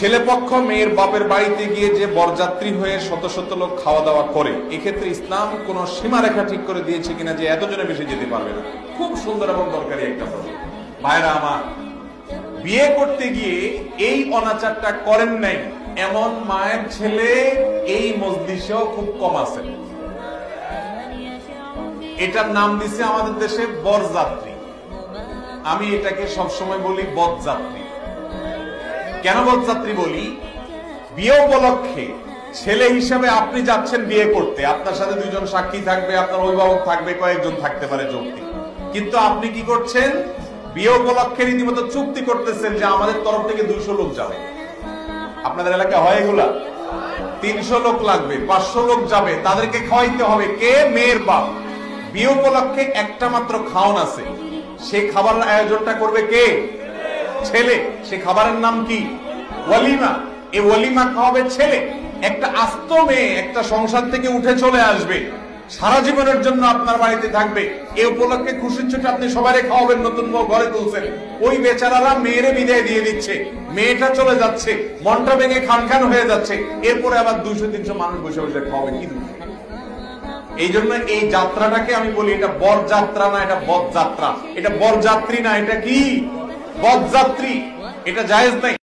ছেলে পক্ষ মেয়ের বাপের বাড়িতে গিয়ে যে বরযাত্রী হয়ে শত শত লোক খাওয়া দাওয়া করে, এক্ষেত্রে ইসলাম কোন সীমারেখা ঠিক করে দিয়েছে কিনা যে এতজনে বেশি যেতে পারবে না? খুব সুন্দর এবং দরকারি একটা প্রশ্ন। ভাইরা আমার, বিয়ে করতে গিয়ে এই অনাচারটা করেন নাই এমন মায়ের ছেলে এই মজলিসেও খুব কম আছে। এটার নাম দিছে আমাদের দেশে বরযাত্রী। আমি এটাকে সবসময় বলি বদযাত্রী। কেন বদযাত্রী বলি? বিয়ে উপলক্ষে ছেলে হিসাবে আপনি যাচ্ছেন বিয়ে করতে, আপনার সাথে দুইজন সাক্ষী থাকবে, আপনার অভিভাবক থাকবে, কয়েকজন থাকতে পারে যৌক্তিক, কিন্তু আপনি কি করছেন? বিয়ে উপলক্ষে রীতিমতো চুক্তি করতেছেন যে আমাদের তরফ থেকে 200 লোক যাবে। আপনাদের এলাকায় হয় এগুলা? 300 লোক লাগবে, 500 লোক যাবে, তাদেরকে খাওয়াইতে হবে। কে? মেয়ের বাপ। বিয়ে উপলক্ষে একটা মাত্র খাওয়ান আছে, সে খাবারের আয়োজনটা করবে কে? ছেলে। সে খাবারের নাম কি? ওয়ালিমা। এই ওয়ালিমা খাওয়াবে ছেলে। একটা আস্ত মেয়ে একটা সংসার থেকে উঠে চলে আসবে, সারা জীবনের জন্য আপনার বাড়িতে থাকবে। এই উপলক্ষে খুশির ছুটে আপনি সবাই খাওয়াবেন, নতুন বউ ঘরে তুলছেন। ওই বেচারারা মেয়েরে বিদায় দিয়ে দিচ্ছে, মেয়েটা চলে যাচ্ছে, মনটা ভেঙে খান খান হয়ে যাচ্ছে। এরপরে আবার 200-300 মানুষ বসে বসে খাওয়াবে। কি এই জন্য এই যাত্রাটাকে আমি বলি এটা বরযাত্রা না, এটা বদযাত্রা। এটা বরযাত্রী না, এটা কি? বদযাত্রী। এটা জায়েজ নাই।